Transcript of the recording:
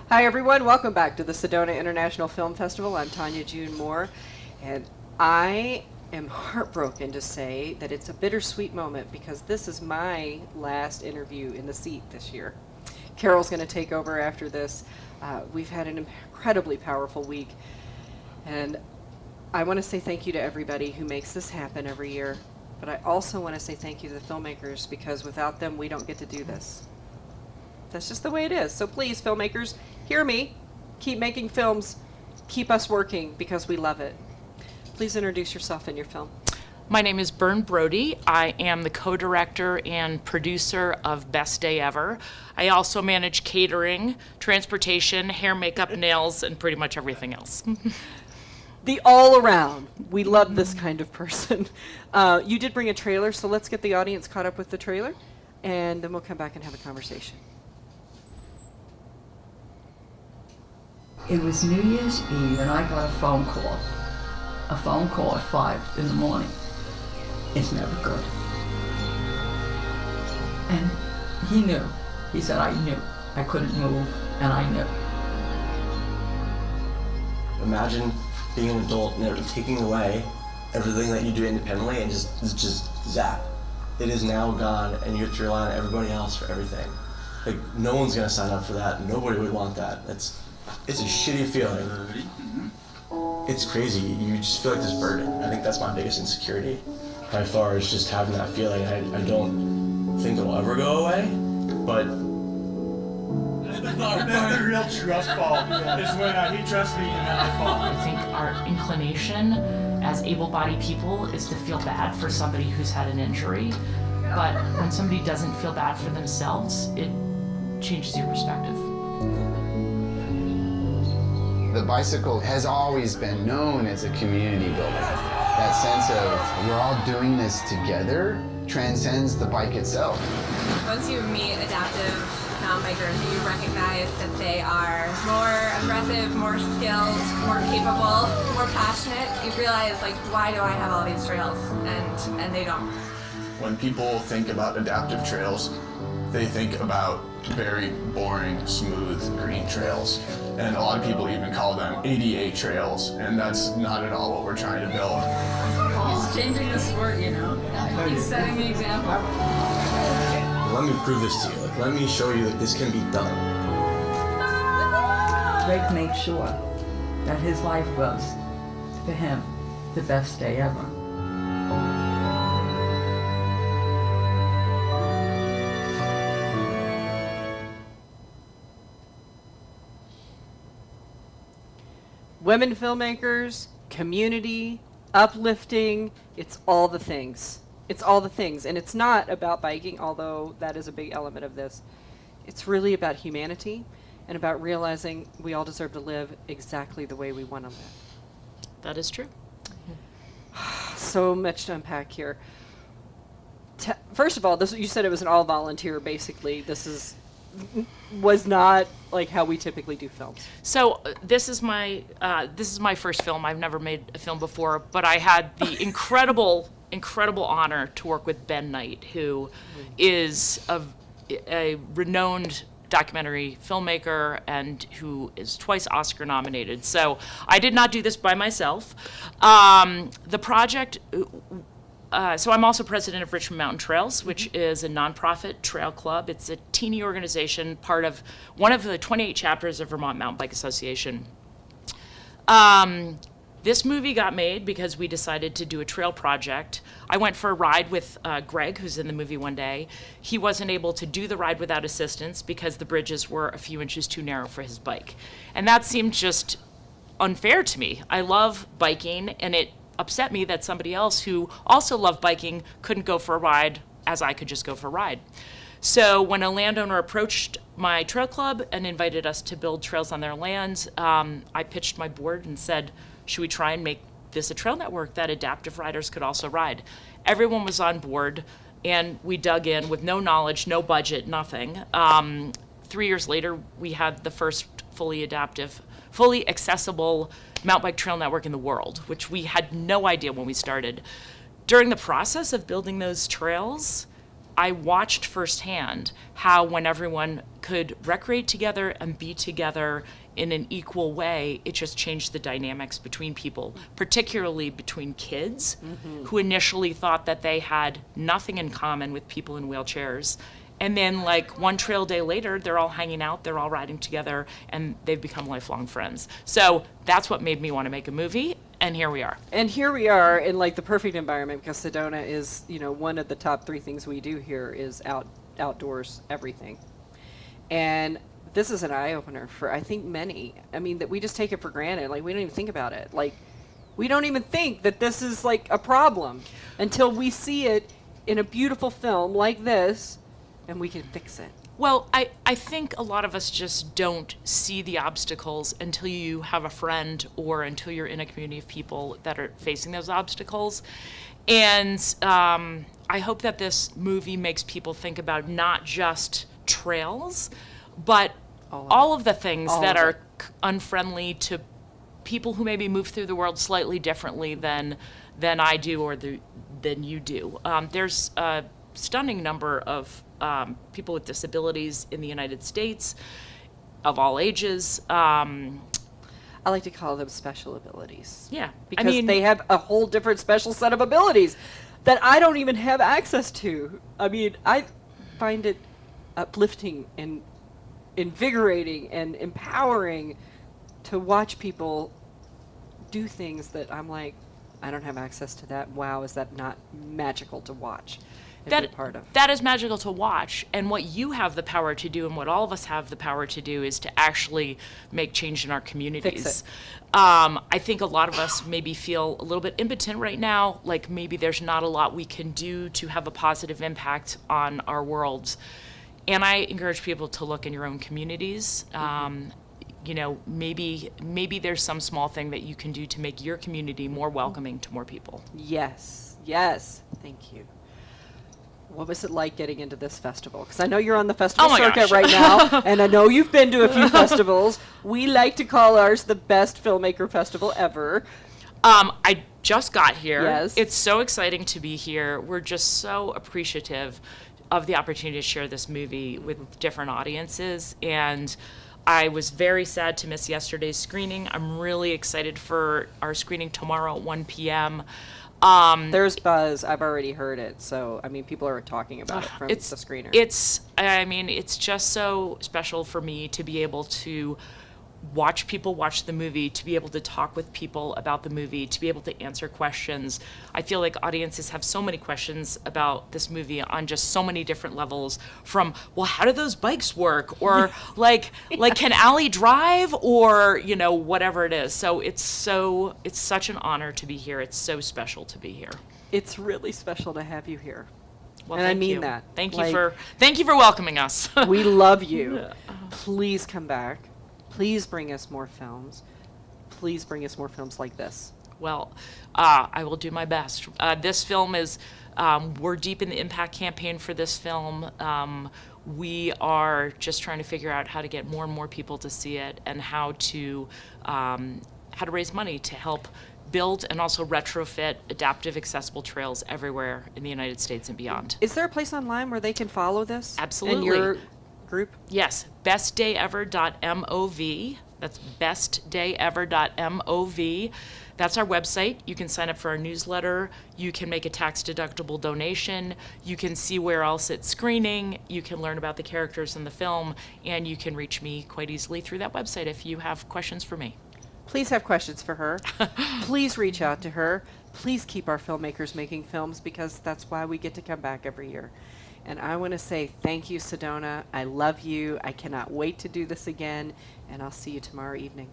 Hi, everyone. Welcome back to the Sedona International Film Festival. I'm Tanya June Moore, and I am heartbroken to say that it's a bittersweet moment because this is my last interview in the seat this year. Carol's going to take over after this. We've had an incredibly powerful week, and I want to say thank you to everybody who makes this happen every year, but I also want to say thank you to the filmmakers because without them, we don't get to do this. That's just the way it is. So please, filmmakers, hear me. Keep making films. Keep us working because we love it. Please introduce yourself and your film. My name is Bern Brody. I am the co-director and producer of Best Day Ever. I also manage catering, transportation, hair, makeup, nails, and pretty much everything else. The all around. We love this kind of person. You did bring a trailer, so let's get the audience caught up with the trailer, and then we'll come back and have a conversation. It was New Year's Eve and I got a phone call at 5 in the morning. It's never good. And he knew. He said, I knew. I couldn't move, and I knew. Imagine being an adult and they're taking away everything that you do independently and just zap. It is now gone and you have to rely on everybody else for everything. Like, no one's gonna sign up for that. Nobody would want that. It's a shitty feeling. It's crazy. You just feel like this burden. I think that's my biggest insecurity by far, is just having that feeling. I don't think it'll ever go away, but that's the real trust fall. Is when he trusts me and then I fall. I think our inclination as able-bodied people is to feel bad for somebody who's had an injury, but when somebody doesn't feel bad for themselves, it changes your perspective. The bicycle has always been known as a community builder. That sense of we're all doing this together transcends the bike itself. Once you meet adaptive mountain bikers, you recognize that they are more aggressive, more skilled, more capable, more passionate. You realize, like, why do I have all these trails and they don't? When people think about adaptive trails, they think about very boring, smooth, green trails. And a lot of people even call them ADA trails, and that's not at all what we're trying to build. He's changing the sport, you know? He's setting the example. let me prove this to you. Like, let me show you that this can be done. Greg made sure that his life was, for him, the best day ever. Women filmmakers, community, uplifting, it's all the things. It's all the things. And it's not about biking, although that is a big element of this. It's really about humanity and about realizing we all deserve to live exactly the way we want to live. That is true. So much to unpack here. First of all, this, you said it was an all-volunteer, basically. Was not like how we typically do films. So this is my first film. I've never made a film before, but I had the incredible honor to work with Ben Knight, who is a renowned documentary filmmaker and who is twice Oscar nominated. So I did not do this by myself. The project. So I'm also president of Richmond Mountain Trails, which is a nonprofit trail club. It's a teeny organization, part of one of the 28 chapters of Vermont Mountain Bike Association. This movie got made because we decided to do a trail project. I went for a ride with Greg, who's in the movie one day. He wasn't able to do the ride without assistance because the bridges were a few inches too narrow for his bike. And that seemed just unfair to me. I love biking, and it upset me that somebody else who also loved biking couldn't go for a ride as I could just go for a ride. So when a landowner approached my trail club and invited us to build trails on their lands, I pitched my board and said, should we try and make this a trail network that adaptive riders could also ride? Everyone was on board, and we dug in with no knowledge, no budget, nothing. 3 years later, we had the first fully adaptive, fully accessible mountain bike trail network in the world, which we had no idea when we started. During the process of building those trails, I watched firsthand how when everyone could recreate together and be together in an equal way, it just changed the dynamics between people, particularly between kids who initially thought that they had nothing in common with people in wheelchairs. And then, like, one trail day later, they're all hanging out, they're all riding together, and they've become lifelong friends. So that's what made me want to make a movie, and here we are. And here we are in like the perfect environment because Sedona is, you know, one of the top 3 things we do here is outdoors everything. And this is an eye opener for I think many. I mean that we just take it for granted. Like we don't even think about it. Like we don't even think that this is like a problem until we see it in a beautiful film like this and we can fix it. Well, I think a lot of us just don't see the obstacles until you have a friend or until you're in a community of people that are facing those obstacles. And I hope that this movie makes people think about not just trails, but all of the things that are unfriendly to people who maybe move through the world slightly differently than I do or than you do. There's a stunning number of people with disabilities in the United States of all ages. I like to call them special abilities. Yeah, Because they have a whole different special set of abilities that I don't even have access to. I mean, I find it uplifting and invigorating and empowering to watch people do things that I'm like, I don't have access to that. Wow, is that not magical to watch and be a part of? That is magical to watch. And what you have the power to do and what all of us have the power to do is to actually make change in our communities. Fix it. I think a lot of us maybe feel a little bit impotent right now, like maybe there's not a lot we can do to have a positive impact on our worlds. And I encourage people to look in your own communities. You know, maybe there's some small thing that you can do to make your community more welcoming to more people. Yes, yes. Thank you. What was it like getting into this festival? Because I know you're on the festival Oh my circuit gosh. right now, and I know you've been to a few festivals. We like to call ours the best filmmaker festival ever. I just got here. Yes. It's so exciting to be here. We're just so appreciative of the opportunity to share this movie with different audiences. And I was very sad to miss yesterday's screening. I'm really excited for our screening tomorrow at 1 p.m. There's buzz. I've already heard it. So, I mean, people are talking about it from the screener. It's just so special for me to be able to watch people watch the movie, to be able to talk with people about the movie, to be able to answer questions. I feel like audiences have so many questions about this movie on just so many different levels, from, well, how do those bikes work? Or like can Allie drive? Or, you know, whatever it is. So it's such an honor to be here. It's so special to be here. It's really special to have you here. Well, And I thank mean you. that. Thank Like- you for welcoming us. We love you. Please come back. Please bring us more films. Please bring us more films like this. Well, I will do my best. This film is, we're deep in the impact campaign for this film. We are just trying to figure out how to get more and more people to see it, and how to raise money to help build and also retrofit adaptive accessible trails everywhere in the United States and beyond. Is there a place online where they can follow this? Absolutely. In your group? Yes, bestdayever.mov. That's bestdayever.mov. That's our website. You can sign up for our newsletter. You can make a tax-deductible donation. You can see where else it's screening. You can learn about the characters in the film. And you can reach me quite easily through that website if you have questions for me. Please have questions for her. Please reach out to her. Please keep our filmmakers making films, because that's why we get to come back every year. And I want to say thank you, Sedona. I love you. I cannot wait to do this again. And I'll see you tomorrow evening.